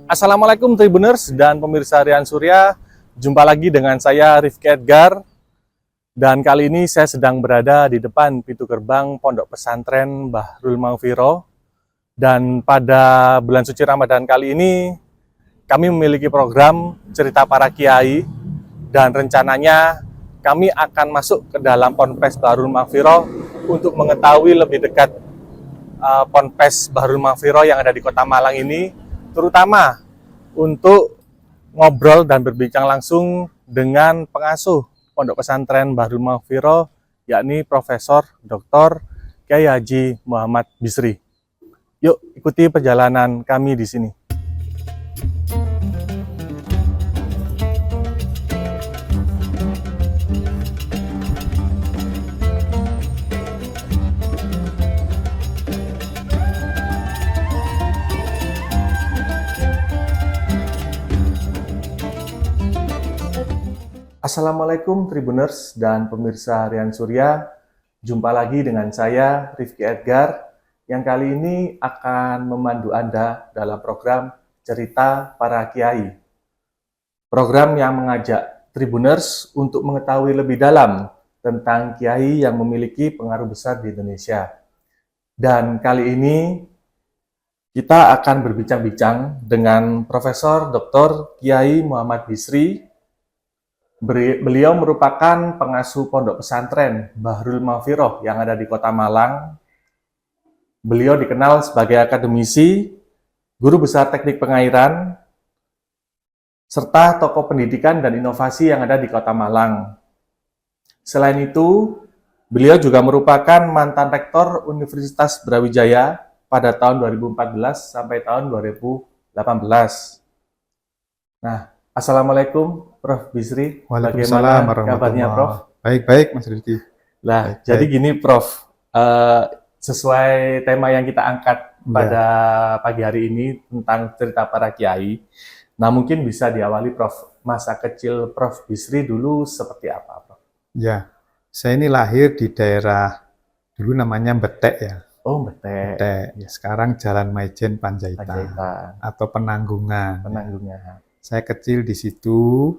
Assalamualaikum Tribuners dan pemirsa Rian Surya. Jumpa lagi dengan saya Rifki Edgar. Dan kali ini saya sedang berada di depan pintu gerbang Pondok Pesantren Bahrul Maghfirah. Dan pada bulan suci Ramadan kali ini kami memiliki program cerita para kiai. Dan rencananya kami akan masuk ke dalam Ponpes Bahrul Maghfirah untuk mengetahui lebih dekat Ponpes Bahrul Maghfirah yang ada di Kota Malang ini, terutama untuk ngobrol dan berbincang langsung dengan pengasuh Pondok Pesantren Bahrul Maghfirah, yakni Profesor Dr. Kyai Haji Muhammad Bisri. Yuk ikuti perjalanan kami di sini. Assalamualaikum Tribuners dan pemirsa Rian Surya. Jumpa lagi dengan saya Rifki Edgar yang kali ini akan memandu Anda dalam program Cerita Para Kiai. Program yang mengajak Tribuners untuk mengetahui lebih dalam tentang kiai yang memiliki pengaruh besar di Indonesia. Dan kali ini kita akan berbincang-bincang dengan Profesor Dr. Kyai Muhammad Bisri. Beliau merupakan pengasuh Pondok Pesantren Bahrul Maghfirah yang ada di Kota Malang. Beliau dikenal sebagai akademisi, guru besar teknik pengairan, serta tokoh pendidikan dan inovasi yang ada di Kota Malang. Selain itu, beliau juga merupakan mantan rektor Universitas Brawijaya pada tahun 2014 sampai tahun 2018. Nah, Assalamualaikum Prof. Bisri. Waalaikumsalam Bagaimana kabarnya Prof? Baik-baik Mas Rizky. Nah, jadi gini Prof, sesuai tema yang kita angkat pada pagi hari ini tentang cerita para kiai. Nah, mungkin bisa diawali Prof, masa kecil Prof Bisri dulu seperti apa Prof? Ya, saya ini lahir di daerah dulu namanya Betek ya. Oh, Betek. Betek. Ya, sekarang Jalan Maijen Panjaitan atau Penanggungan. Penanggungan. Saya kecil di situ.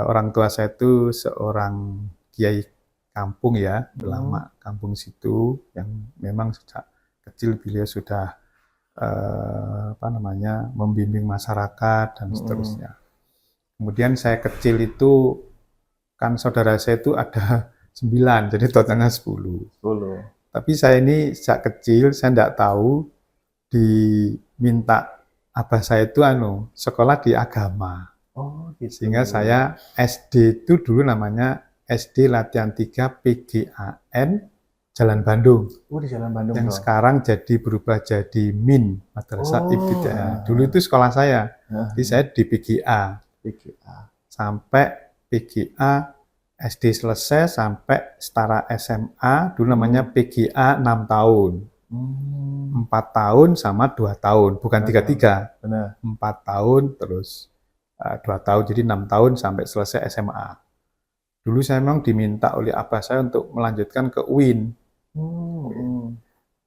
Orang tua saya itu seorang kiai kampung ya, ulama kampung situ yang memang sejak kecil beliau sudah membimbing masyarakat dan seterusnya. Kemudian saya kecil itu kan saudara saya itu ada 9, jadi totalnya 10. Tapi saya ini sejak kecil saya tidak tahu diminta abah saya itu sekolah di agama. Oh, gitu. Sehingga saya SD itu dulu namanya SD Latihan 3 PGAN Jalan Bandung. Oh, di Jalan Bandung. Yang sekarang berubah jadi MIN, Madrasah Ibtidaiyah. Dulu itu sekolah saya. Jadi saya di PGA. Sampai PGA SD selesai sampai setara SMA, dulu namanya PGA 6 tahun. 4 tahun sama 2 tahun, bukan 3-3. Benar. 4 tahun terus 2 tahun, jadi 6 tahun sampai selesai SMA. Dulu saya memang diminta oleh abah saya untuk melanjutkan ke UIN.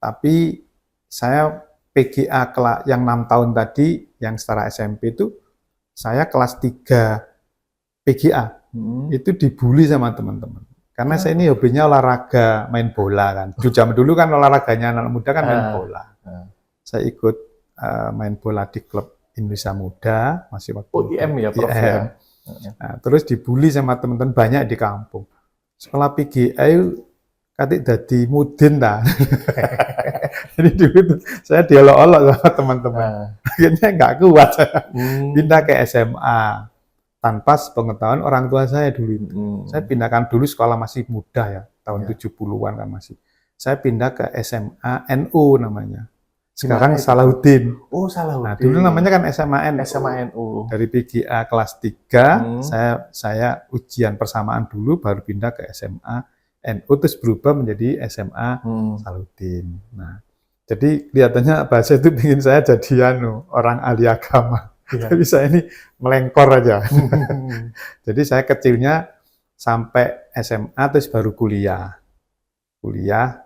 Tapi saya PGA yang 6 tahun tadi, yang setara SMP itu, saya kelas 3 PGA. Itu dibully sama teman-teman. Karena saya ini hobinya olahraga, main bola kan. Zaman dulu kan olahraganya anak muda kan main bola. Saya ikut main bola di klub Indonesia Muda, masih waktu IM ya Prof? IM. Nah, terus dibully sama teman-teman banyak di kampung. Sekolah PGA katik dadi mudin ta. Jadi dulu tuh saya diolok-olok sama teman-teman. Akhirnya nggak kuat saya. Pindah ke SMA. Tanpa sepengetahuan orang tua saya dulu itu. Saya pindahkan dulu sekolah masih muda ya, tahun 70-an kan masih. Saya pindah ke SMA NU namanya. Sekarang Salahuddin. Oh, Salahuddin. Nah, dulu namanya kan SMA NU. SMA NU. Dari PGA kelas 3, saya ujian persamaan dulu, baru pindah ke SMA NU, terus berubah menjadi SMA Salahuddin. Nah, jadi kelihatannya bahasa itu ingin saya jadi orang ahli agama. Tapi saya ini melengkor aja. Jadi saya kecilnya sampai SMA, terus baru kuliah. Kuliah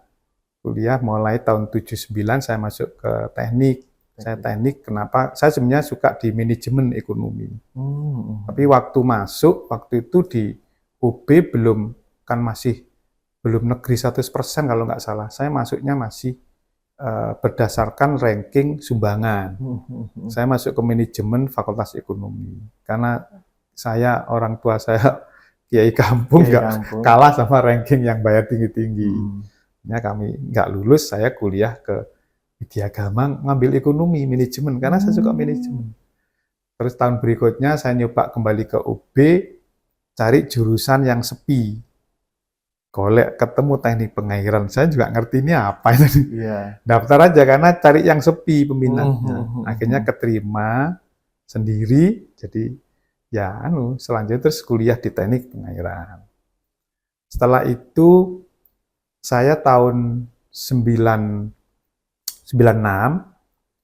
mulai tahun 79 saya masuk ke teknik. Saya teknik, kenapa? Saya sebenarnya suka di manajemen ekonomi. Tapi waktu itu di UB belum negeri 100% kalau nggak salah. Saya masuknya masih berdasarkan ranking sumbangan. Saya masuk ke manajemen Fakultas Ekonomi. Karena orang tua saya kiai kampung nggak kalah sama ranking yang bayar tinggi-tinggi. Kami nggak lulus, saya kuliah ke Widya Agama ngambil ekonomi, manajemen, karena saya suka manajemen. Terus tahun berikutnya saya nyoba kembali ke UB, cari jurusan yang sepi. Golek ketemu teknik pengairan, saya juga ngerti ini apa itu. Daftar aja karena cari yang sepi peminatnya. Akhirnya keterima sendiri, jadi selanjutnya terus kuliah di teknik pengairan. Setelah itu saya tahun 96,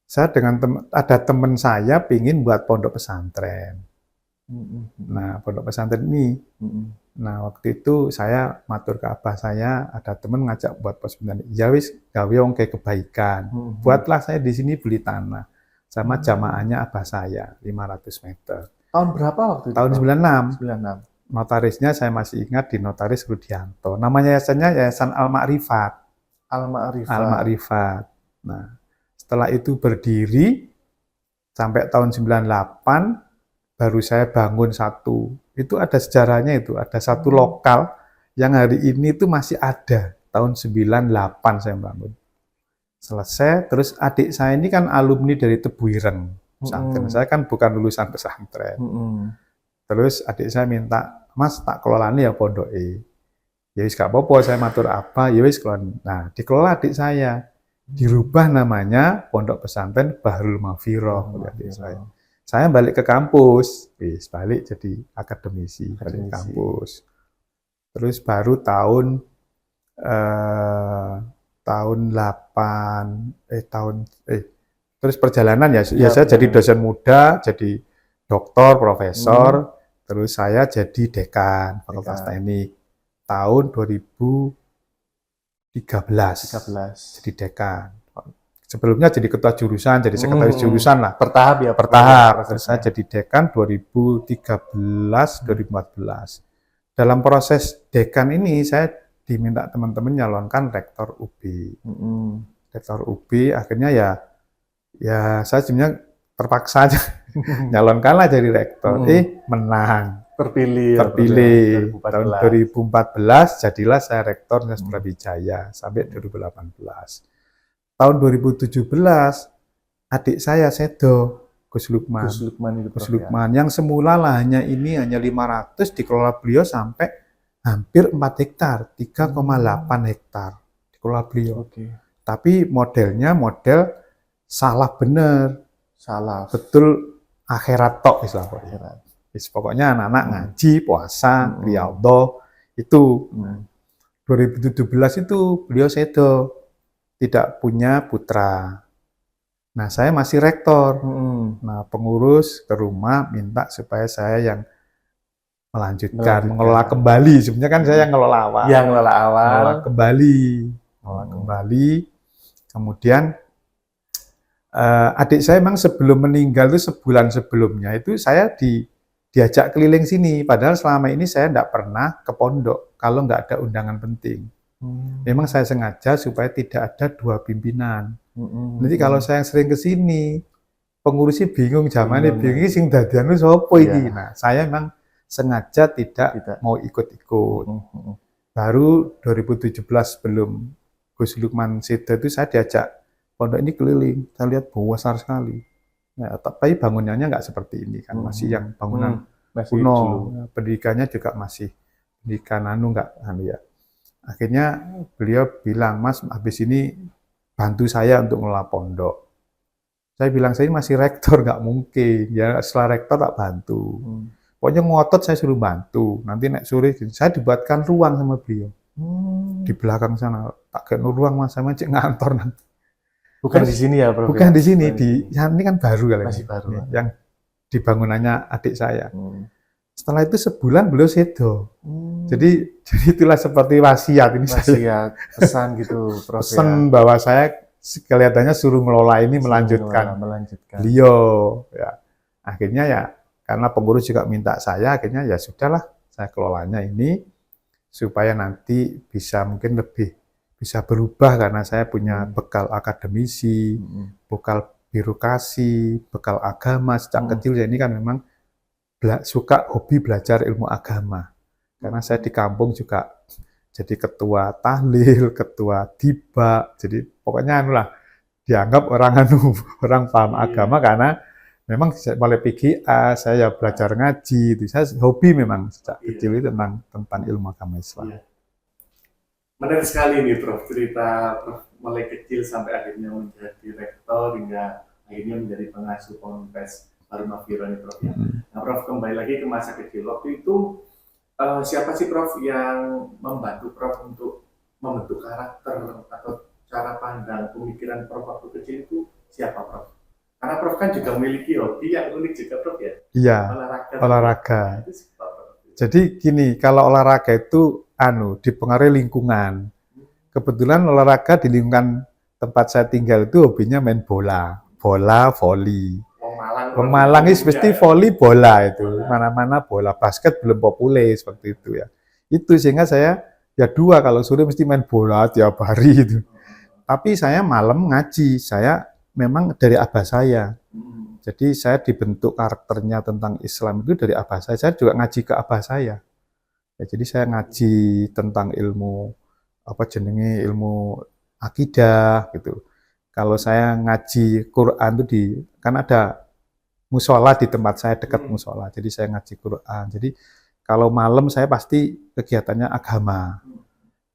saya ada teman saya pingin buat pondok pesantren. Nah, pondok pesantren ini, waktu itu saya matur ke abah saya, ada teman ngajak buat pondok pesantren. Ya wis, gawe wong kayak kebaikan. Buatlah saya di sini beli tanah. Sama jamaahnya abah saya, 500 meter. Tahun berapa waktu itu? Tahun 96. 96. Notarisnya saya masih ingat di Notaris Rudianto. Namanya yayasannya Yayasan Al-Ma'rifat. Al-Ma'rifat. Nah, setelah itu berdiri sampai tahun 98 baru saya bangun satu. Itu ada sejarahnya itu, ada satu lokal yang hari ini itu masih ada. Tahun 98 saya bangun. Selesai, terus adik saya ini kan alumni dari Tebuireng pesantren. Saya kan bukan lulusan pesantren. Terus adik saya minta, Mas tak kelolani ya pondok ya wis gak apa-apa, saya matur apa, ya wis kelolani. Nah, dikelola adik saya. Dirubah namanya Pondok Pesantren Bahrul Mafiroh. Saya balik ke kampus, balik jadi akademisi, balik ke kampus. Terus baru tahun 8, terus perjalanan saya jadi dosen muda, jadi doktor, profesor, terus saya jadi dekan Fakultas Teknik tahun 2013. Jadi dekan. Sebelumnya jadi ketua jurusan, jadi sekretaris jurusan lah. Bertahap ya? Bertahap. Terus saya jadi dekan 2013-2014. Dalam proses dekan ini saya diminta teman-teman nyalonkan rektor UB. Rektor UB akhirnya ya saya sebenarnya terpaksa aja nyalonkanlah jadi rektor. Menang. Terpilih. Tahun 2014 jadilah saya rektor Universitas Brawijaya sampai 2018. Tahun 2017 adik saya Sedo, Gus Lukman yang semula lahannya ini hanya 500 dikelola beliau sampai hampir 4 hektar, 3,8 hektar dikelola beliau. Tapi modelnya model salah bener. Betul akhirat tok istilahnya. Pokoknya anak-anak ngaji, puasa, riyadhah itu. 2017 itu beliau sedo, tidak punya putra. Nah, saya masih rektor. Nah, pengurus ke rumah minta supaya saya yang melanjutkan, mengelola kembali. Sebenarnya kan saya yang ngelola awal. Ngelola kembali. Kemudian adik saya memang sebelum meninggal itu sebulan sebelumnya itu saya diajak keliling sini. Padahal selama ini saya tidak pernah ke pondok kalau nggak ada undangan penting. Memang saya sengaja supaya tidak ada 2 pimpinan. Nanti kalau saya sering ke sini, pengurusnya bingung, zamannya bingung, sing dadian sapa iki. Nah, saya memang sengaja tidak mau ikut-ikut. Baru 2017 sebelum Gus Lukman Sedo itu saya diajak pondok ini keliling. Saya lihat besar sekali. Nah, tapi bangunannya nggak seperti ini kan, masih yang bangunan kuno. Pendidikannya juga masih pendidikan ya. Akhirnya beliau bilang, Mas, habis ini bantu saya untuk ngelola pondok. Saya bilang, saya masih rektor, nggak mungkin. Ya setelah rektor tak bantu. Pokoknya ngotot saya suruh bantu. Nanti nek sore saya dibuatkan ruang sama beliau. Di belakang sana, tak kena ruang Mas, sama cek ngantor nanti. Bukan di sini ya, Prof? Bukan di sini, ini kan baru kali. Masih baru. Yang di bangunannya adik saya. Setelah itu sebulan beliau sedo. Jadi itulah seperti wasiat ini. Pesan gitu, Prof. Pesan bahwa saya kelihatannya suruh ngelola ini melanjutkan beliau ya. Akhirnya ya karena pengurus juga minta saya, akhirnya ya sudahlah saya kelolanya ini supaya nanti bisa mungkin lebih bisa berubah karena saya punya bekal akademisi, bekal birokrasi, bekal agama sejak kecil. Ya ini kan memang suka hobi belajar ilmu agama. Karena saya di kampung juga jadi ketua tahlil, ketua tiba, jadi pokoknya anulah dianggap orang paham agama karena memang mulai PGA saya belajar ngaji, itu saya hobi memang sejak kecil itu tentang ilmu agama Islam. Menarik sekali nih Prof, cerita Prof mulai kecil sampai akhirnya menjadi rektor hingga akhirnya menjadi pengasuh Ponpes Al-Mahfirah nih Prof. Nah Prof, kembali lagi ke masa kecil waktu itu. Siapa sih Prof yang membantu Prof untuk membentuk karakter atau cara pandang pemikiran Prof waktu kecil itu siapa Prof? Karena Prof kan juga memiliki hobi yang unik juga Prof ya? Iya, olahraga. Itu siapa, Prof? Jadi gini, kalau olahraga itu dipengaruhi lingkungan. Kebetulan olahraga di lingkungan tempat saya tinggal itu hobinya main bola, voli. Malang itu mesti voli bola itu, mana-mana bola, basket belum populer seperti itu ya. Itu sehingga saya ya dua kalau sore mesti main bola tiap hari itu. Tapi saya malam ngaji, saya memang dari abah saya. Jadi saya dibentuk karakternya tentang Islam itu dari abah saya. Saya juga ngaji ke abah saya. Ya, jadi saya ngaji tentang ilmu ilmu akidah gitu. Kalau saya ngaji Quran itu kan ada musola di tempat saya dekat musola, jadi saya ngaji Quran. Jadi kalau malam saya pasti kegiatannya agama.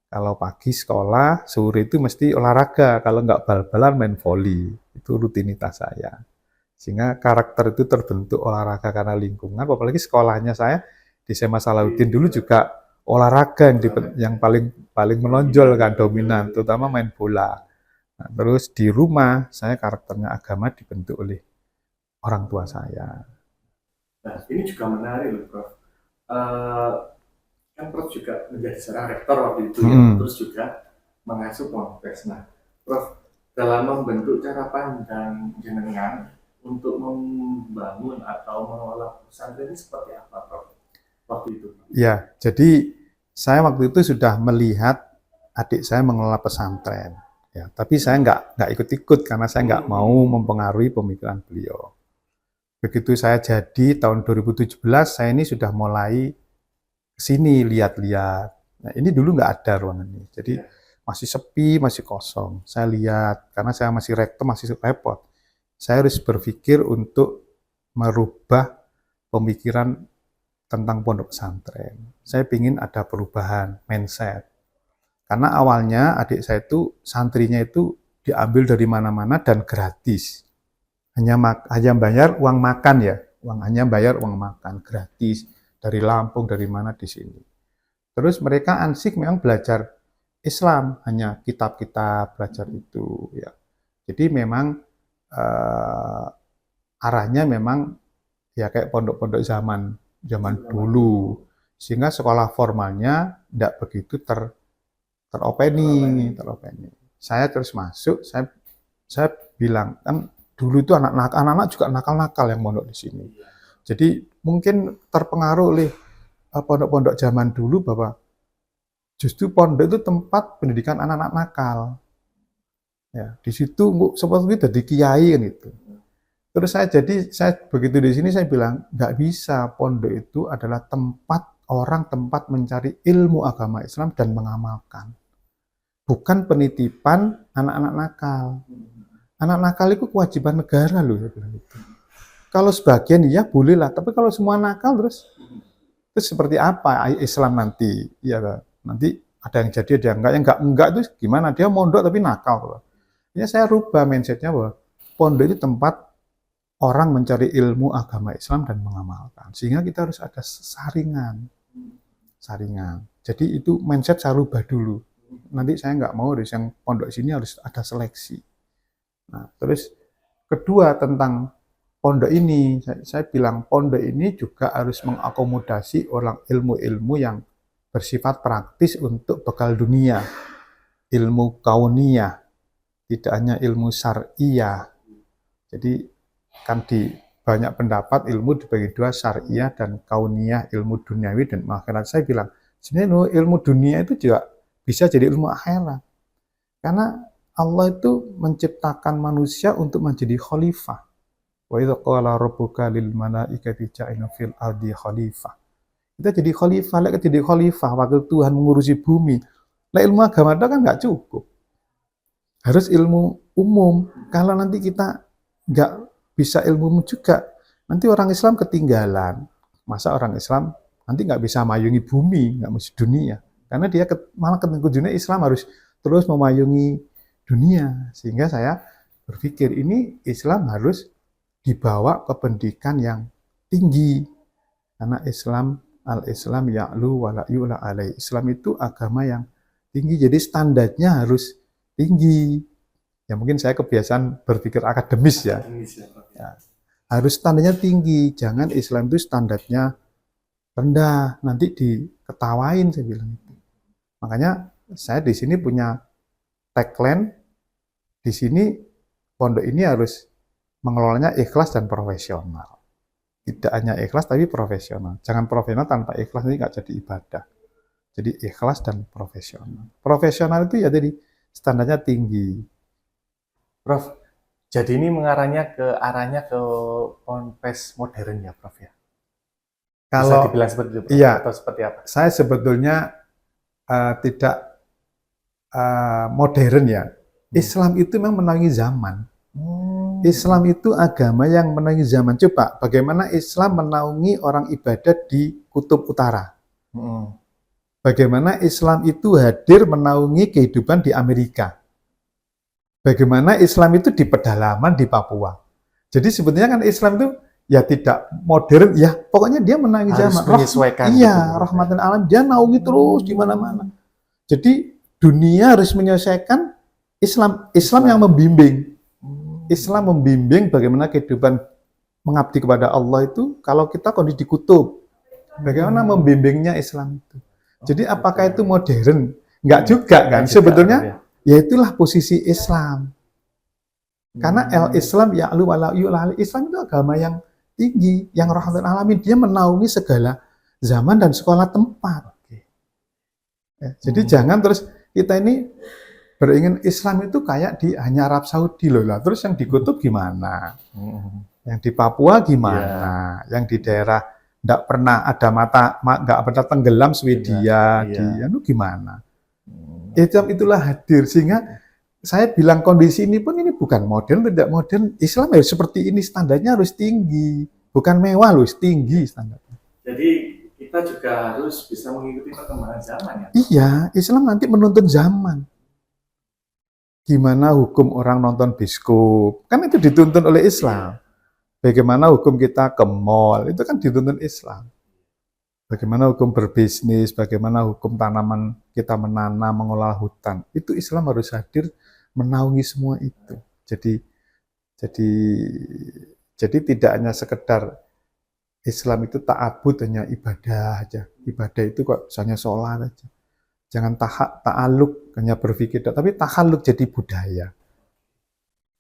Kalau pagi sekolah, sore itu mesti olahraga. Kalau nggak bal-balan main voli, itu rutinitas saya. Sehingga karakter itu terbentuk olahraga karena lingkungan. Apalagi sekolahnya saya di SMA Salahuddin dulu juga olahraga yang paling menonjol kan dominan, terutama main bola. Nah, terus di rumah saya karakternya agama dibentuk oleh orang tua saya. Nah, ini juga menarik loh, Prof. Kan Prof juga menjadi seorang rektor waktu itu ya, terus juga mengasuh Ponpes. Nah, Prof, dalam membentuk cara pandang jenengan untuk membangun atau mengelola pesantren ini seperti apa, Prof? Waktu itu? Ya, jadi saya waktu itu sudah melihat adik saya mengelola pesantren. Ya, tapi saya nggak ikut-ikut karena saya nggak mau mempengaruhi pemikiran beliau. Begitu saya jadi tahun 2017, saya ini sudah mulai kesini lihat-lihat. Nah, ini dulu nggak ada ruangan ini, jadi masih sepi, masih kosong. Saya lihat, karena saya masih rektor, masih repot. Saya harus berpikir untuk merubah pemikiran tentang pondok pesantren. Saya ingin ada perubahan mindset. Karena awalnya adik saya itu, santrinya itu diambil dari mana-mana dan gratis. Hanya bayar uang makan ya, hanya bayar uang makan gratis dari Lampung, dari mana di sini. Terus mereka ansik memang belajar Islam, hanya kitab-kitab belajar itu ya. Jadi memang arahnya memang ya kayak pondok-pondok zaman dulu, sehingga sekolah formalnya tidak begitu teropeni. Saya terus masuk, saya bilang kan dulu itu anak-anak juga nakal-nakal yang mondok di sini. Jadi mungkin terpengaruh oleh pondok-pondok zaman dulu bahwa justru pondok itu tempat pendidikan anak-anak nakal. Ya, di situ seperti itu jadi kiai kan itu. Terus saya begitu di sini saya bilang nggak bisa, pondok itu adalah tempat mencari ilmu agama Islam dan mengamalkan. Bukan penitipan anak-anak nakal. Anak nakal itu kewajiban negara loh, saya bilang itu. Kalau sebagian ya bolehlah, tapi kalau semua nakal terus seperti apa Islam nanti? Ya nanti ada yang jadi, ada yang enggak itu gimana? Dia mondok tapi nakal. Ya saya rubah mindsetnya bahwa pondok itu tempat orang mencari ilmu agama Islam dan mengamalkan. Sehingga kita harus ada saringan. Jadi itu mindset saya rubah dulu. Nanti saya nggak mau dari yang pondok sini harus ada seleksi. Nah, terus kedua tentang pondok ini, saya bilang pondok ini juga harus mengakomodasi orang ilmu-ilmu yang bersifat praktis untuk bekal dunia, ilmu kauniyah, tidak hanya ilmu syariah. Jadi kan di banyak pendapat ilmu dibagi dua, syariah dan kauniyah, ilmu duniawi dan akhirat. Saya bilang, sebenarnya ilmu dunia itu juga bisa jadi ilmu akhirat. Karena Allah itu menciptakan manusia untuk menjadi khalifah. Wa idza qala rabbuka lil malaikati ja'alna fil ardi khalifah. Kita jadi khalifah, lek jadi khalifah, wakil Tuhan mengurusi bumi. Lek ilmu agama itu kan nggak cukup. Harus ilmu umum. Kalau nanti kita nggak bisa ilmu umum juga, nanti orang Islam ketinggalan. Masa orang Islam nanti nggak bisa mayungi bumi, nggak mesti dunia. Karena dia malah ketinggalan dunia, Islam harus terus memayungi dunia. Sehingga saya berpikir ini Islam harus dibawa ke pendidikan yang tinggi. Karena Al-Islam ya'lu wa la yu'la alaih. Islam itu agama yang tinggi, jadi standarnya harus tinggi. Ya mungkin saya kebiasaan berpikir akademis ya. Ya. Harus standarnya tinggi, jangan Islam itu standarnya rendah, nanti diketawain saya bilang itu. Makanya saya di sini punya tagline, di sini pondok ini harus mengelolanya ikhlas dan profesional. Tidak hanya ikhlas tapi profesional. Jangan profesional tanpa ikhlas, ini nggak jadi ibadah. Jadi ikhlas dan profesional. Profesional itu ya jadi standarnya tinggi. Prof, jadi ini arahnya ke ponpes modern ya, Prof ya? Bisa Kalau dibilang seperti itu, Prof? iya, Atau seperti apa? saya sebetulnya tidak modern ya. Islam itu memang menaungi zaman. Islam itu agama yang menaungi zaman. Coba bagaimana Islam menaungi orang ibadah di Kutub Utara. Bagaimana Islam itu hadir menaungi kehidupan di Amerika. Bagaimana Islam itu di pedalaman di Papua. Jadi sebetulnya kan Islam itu ya tidak modern, ya pokoknya dia menaungi Harus zaman. menyesuaikan. Iya, rahmatan alam, dia naungi terus di mana-mana. Jadi dunia harus menyesuaikan Islam yang membimbing. Islam membimbing bagaimana kehidupan mengabdi kepada Allah itu kalau kita kondisi di kutub. Bagaimana membimbingnya Islam itu. Jadi apakah itu modern? Enggak juga kan. Sebetulnya ya itulah posisi Islam. Karena Islam ya'lu wa la yu'la. Islam itu agama yang tinggi, yang rahmatan alamin. Dia menaungi segala zaman dan sekolah tempat. Ya, jadi jangan terus kita ini beringin Islam itu kayak di hanya Arab Saudi loh lah. Terus yang di kutub gimana? Yang di Papua gimana? Yang di daerah enggak pernah ada enggak pernah tenggelam Swedia, itu gimana? Itulah hadir, sehingga saya bilang kondisi ini pun ini bukan modern, tidak modern. Islam harus seperti ini, standarnya harus tinggi, bukan mewah loh, tinggi standarnya. Jadi kita juga harus bisa mengikuti perkembangan zaman ya? Iya, Islam nanti menuntun zaman. Gimana hukum orang nonton bioskop, kan itu dituntun oleh Islam. Bagaimana hukum kita ke mall, itu kan dituntun Islam. Bagaimana hukum berbisnis, bagaimana hukum tanaman kita menanam, mengolah hutan, itu Islam harus hadir menaungi semua itu. Jadi tidak hanya sekedar Islam itu ta'abud hanya ibadah aja. Ibadah itu kok misalnya sholat aja. Jangan ta'aluk hanya berpikir, tapi tahaluk jadi budaya.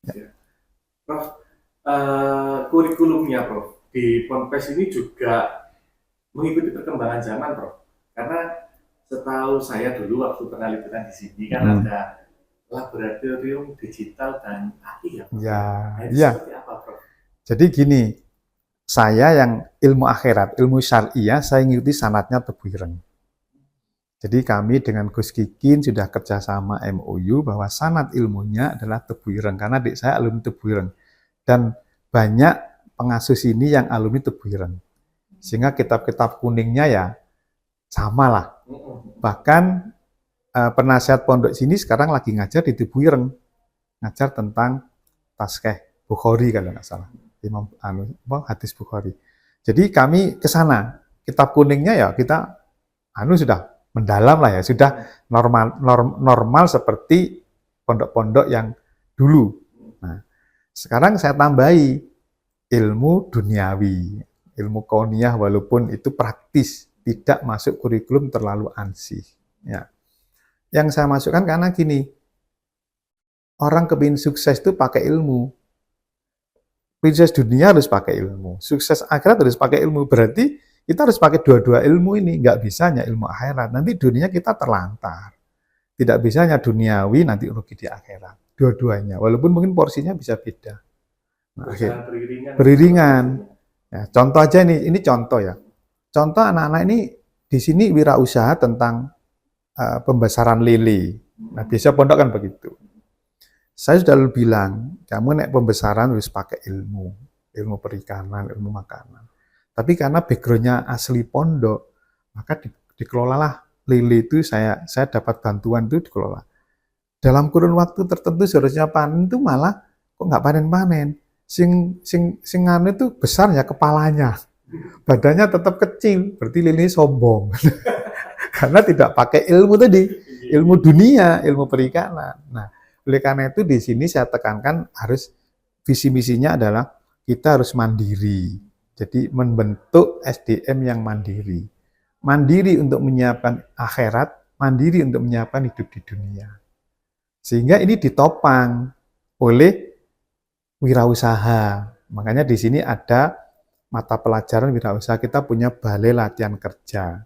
Ya. Prof, kurikulumnya Prof di Ponpes ini juga mengikuti perkembangan zaman, Prof. Karena setahu saya dulu waktu pernah liputan di sini kan ada laboratorium digital dan AI ya, Prof. Ya. Seperti apa, Prof? Jadi gini, saya yang ilmu akhirat, ilmu syariah, saya ngikuti sanatnya Tebu Ireng. Jadi kami dengan Gus Kikin sudah kerjasama MOU bahwa sanad ilmunya adalah Tebu Ireng, karena adik saya alumni Tebu Ireng. Dan banyak pengasuh ini yang alumni Tebu Ireng. Sehingga kitab-kitab kuningnya ya sama lah. Bahkan penasihat pondok sini sekarang lagi ngajar di Tebu Ireng. Ngajar tentang Taskeh Bukhari kalau nggak salah. Hadis Bukhari. Jadi kami ke sana. Kitab kuningnya ya kita sudah mendalam lah ya, sudah normal seperti pondok-pondok yang dulu. Nah, sekarang saya tambahi ilmu duniawi, ilmu kauniyah walaupun itu praktis, tidak masuk kurikulum terlalu ansih. Ya. Yang saya masukkan karena gini, orang kepingin sukses itu pakai ilmu. Sukses dunia harus pakai ilmu, sukses akhirat harus pakai ilmu. Berarti kita harus pakai dua-dua ilmu ini. Nggak bisa hanya ilmu akhirat. Nanti dunia kita terlantar. Tidak bisa hanya duniawi, nanti rugi di akhirat. Dua-duanya. Walaupun mungkin porsinya bisa beda. Nah, beriringan. Ya, contoh aja ini contoh ya. Contoh anak-anak ini di sini wirausaha tentang pembesaran lele. Nah, biasa pondok kan begitu. Saya sudah bilang, kamu nek pembesaran harus pakai ilmu perikanan, ilmu makanan. Tapi karena background-nya asli pondok, maka dikelolalah lele itu saya dapat bantuan itu dikelola. Dalam kurun waktu tertentu seharusnya panen itu malah kok nggak panen-panen. Sing anu itu besarnya kepalanya. Badannya tetap kecil, berarti lele sombong. Karena tidak pakai ilmu tadi, ilmu dunia, ilmu perikanan. Nah, oleh karena itu di sini saya tekankan harus visi misinya adalah kita harus mandiri. Jadi membentuk SDM yang mandiri. Mandiri untuk menyiapkan akhirat, mandiri untuk menyiapkan hidup di dunia. Sehingga ini ditopang oleh wirausaha. Makanya di sini ada mata pelajaran wirausaha, kita punya balai latihan kerja.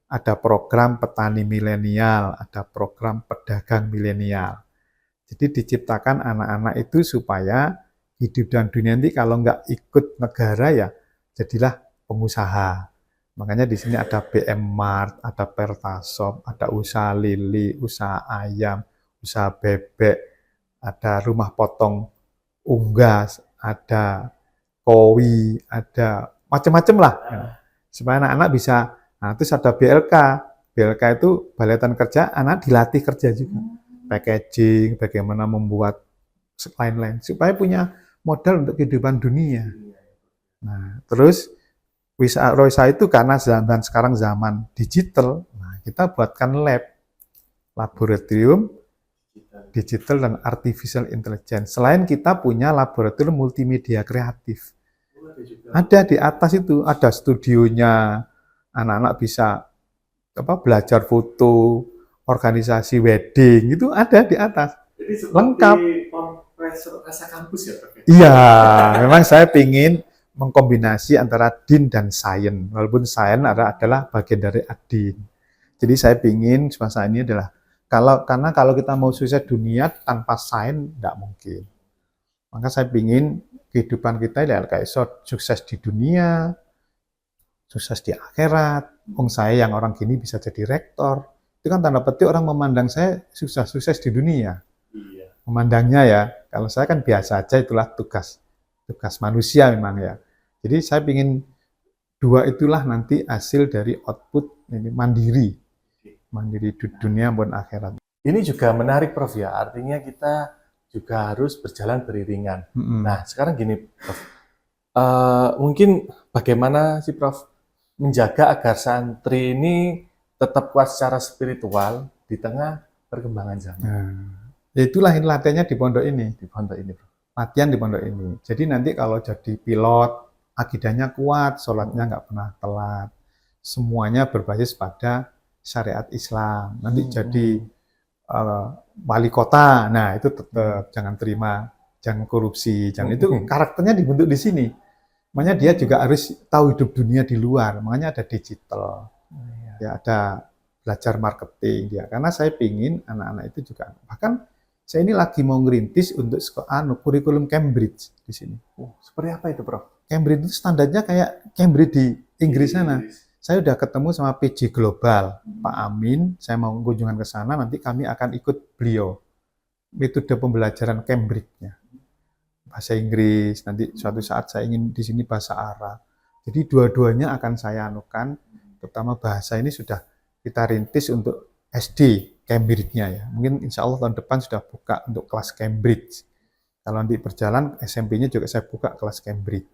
Ada program petani milenial, ada program pedagang milenial. Jadi diciptakan anak-anak itu supaya hidup dan dunia nanti kalau nggak ikut negara ya jadilah pengusaha. Makanya di sini ada BM Mart, ada Pertasop, ada usaha lili, usaha ayam, usaha bebek, ada rumah potong unggas, ada kowi, ada macam-macam lah. Supaya anak-anak bisa, nah terus ada BLK. BLK itu Balai Latihan Kerja, anak dilatih kerja juga. Packaging, bagaimana membuat lain-lain, supaya punya modal untuk kehidupan dunia. Nah, terus Roisa itu karena sekarang zaman digital, nah kita buatkan laboratorium digital dan artificial intelligence. Selain kita punya laboratorium multimedia kreatif. Ada di atas itu, ada studionya, anak-anak bisa belajar foto, organisasi wedding, itu ada di atas. Jadi lengkap. Rasa kampus ya, Pak? Iya, memang saya ingin mengkombinasi antara din dan sains. Walaupun sains adalah bagian dari adin. Jadi saya ingin semasa ini adalah karena kalau kita mau sukses dunia tanpa sains tidak mungkin. Maka saya ingin kehidupan kita ya kayak sukses di dunia, sukses di akhirat. Saya yang orang gini bisa jadi rektor. Itu kan tanda petik orang memandang saya sukses di dunia. Iya. Memandangnya ya. Kalau saya kan biasa aja, itulah tugas manusia memang ya. Jadi saya ingin dua itulah nanti hasil dari output ini mandiri di dunia maupun akhirat. Ini juga menarik, Prof ya. Artinya kita juga harus berjalan beriringan. Nah, sekarang gini, Prof. Mungkin bagaimana sih, Prof, menjaga agar santri ini tetap kuat secara spiritual di tengah perkembangan zaman? Itulah latihannya di pondok ini. Di pondok ini, Prof. Latihan di pondok ini. Jadi nanti kalau jadi pilot, akidahnya kuat, sholatnya nggak pernah telat. Semuanya berbasis pada syariat Islam. Nanti jadi wali kota, nah itu tetap jangan terima, jangan korupsi, jangan itu karakternya dibentuk di sini. Makanya dia juga harus tahu hidup dunia di luar. Makanya ada digital, ya ada belajar marketing dia. Karena saya pingin anak-anak itu juga, bahkan saya ini lagi mau ngerintis untuk kurikulum Cambridge di sini. Seperti apa itu, Prof? Cambridge itu standarnya kayak Cambridge di Inggris sana. Saya udah ketemu sama PJ Global, Pak Amin. Saya mau kunjungan ke sana, nanti kami akan ikut beliau. Metode pembelajaran Cambridge-nya. Bahasa Inggris, nanti suatu saat saya ingin di sini bahasa Arab. Jadi dua-duanya akan saya anukan, terutama bahasa ini sudah kita rintis untuk SD Cambridge-nya ya. Mungkin insya Allah tahun depan sudah buka untuk kelas Cambridge. Kalau nanti berjalan, SMP-nya juga saya buka kelas Cambridge.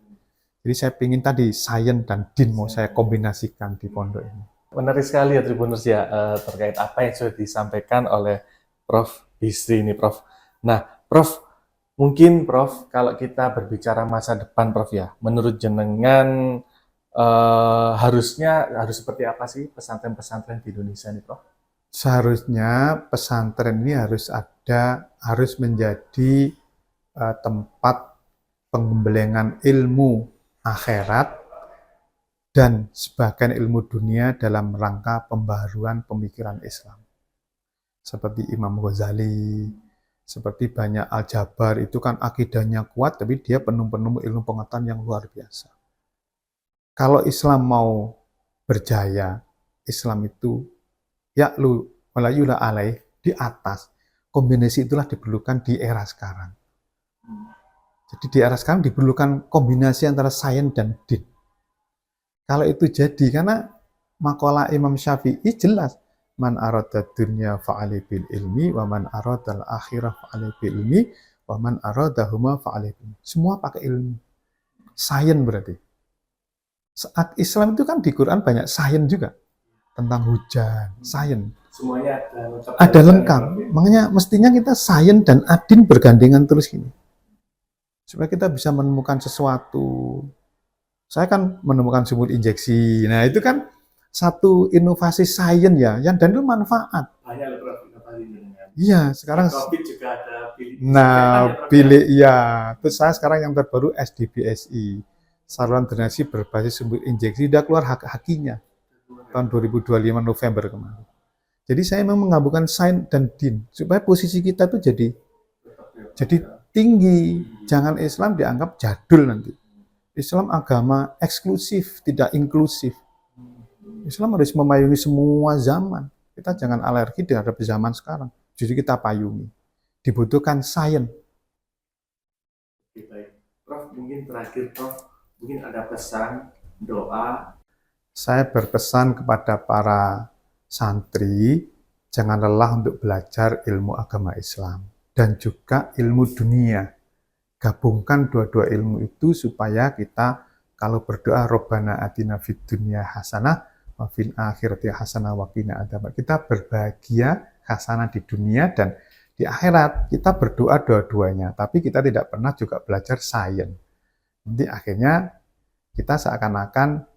Jadi saya ingin tadi sains dan din mau saya kombinasikan di pondok ini. Menarik sekali ya Tribuners ya, terkait apa yang sudah disampaikan oleh Prof. Bisri ini, Prof. Nah, Prof, mungkin Prof, kalau kita berbicara masa depan, Prof ya, menurut jenengan harus seperti apa sih pesantren-pesantren di Indonesia ini, Prof? Seharusnya pesantren ini harus harus menjadi tempat pengembelengan ilmu akhirat dan sebagian ilmu dunia dalam rangka pembaharuan pemikiran Islam. Seperti Imam Ghazali, seperti banyak Al-Jabar, itu kan akidahnya kuat, tapi dia penuh-penuh ilmu pengetahuan yang luar biasa. Kalau Islam mau berjaya, Islam itu ya'lu walayula alaih, di atas. Kombinasi itulah diperlukan di era sekarang. Jadi di era sekarang diperlukan kombinasi antara sains dan din. Kalau itu jadi, karena makalah Imam Syafi'i jelas, man arada dunya fa'ali bil ilmi, wa man arada al-akhirah fa'ali bil ilmi, wa man arada huma fa'ali bil ilmi. Semua pakai ilmu. Sains berarti. Saat Islam itu kan di Quran banyak sains juga. Tentang hujan, sains. Semuanya Ada lengkap. Makanya mestinya kita sains dan adin bergandengan terus gini. Supaya kita bisa menemukan sesuatu. Saya kan menemukan sumur injeksi. Nah, itu kan satu inovasi sains ya, yang dan itu manfaat. Banyak loh inovasinya. Iya, sekarang COVID juga ada bilik. bilik ya. Terus saya sekarang yang terbaru SDBSI. Saluran drenase berbasis sumur injeksi sudah keluar hakinya tahun 2025 November kemarin. Jadi saya memang menggabungkan sains dan din supaya posisi kita tuh jadi tinggi. Jangan Islam dianggap jadul nanti. Islam agama eksklusif, tidak inklusif. Islam harus memayungi semua zaman. Kita jangan alergi terhadap zaman sekarang. Justru kita payungi. Dibutuhkan sains. Oke, baik. Prof, mungkin terakhir Prof, mungkin ada pesan, doa. Saya berpesan kepada para santri, jangan lelah untuk belajar ilmu agama Islam dan juga ilmu dunia. Gabungkan dua-dua ilmu itu supaya kita kalau berdoa Rabbana atina fid dunya hasanah wa fil akhirati hasanah wa qina adzabannar. Kita berbahagia hasanah di dunia dan di akhirat. Kita berdoa dua-duanya, tapi kita tidak pernah juga belajar sains. Nanti akhirnya kita seakan-akan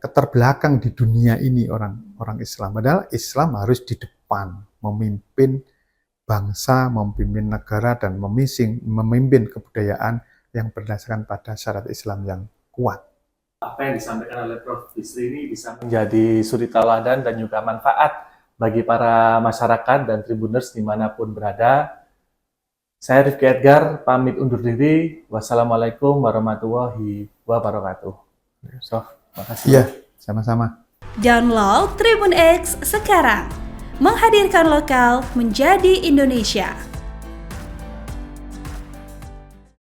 keterbelakang di dunia ini orang Islam. Padahal Islam harus di depan, memimpin bangsa, memimpin negara, dan memimpin kebudayaan yang berdasarkan pada syarat Islam yang kuat. Apa yang disampaikan oleh Prof. Bisri ini bisa menjadi suri tauladan dan juga manfaat bagi para masyarakat dan tribuners dimanapun berada. Saya Rifki Edgar, pamit undur diri. Wassalamualaikum warahmatullahi wabarakatuh. So, makasih. Iya, sama-sama. Download Tribun X sekarang. Menghadirkan lokal menjadi Indonesia.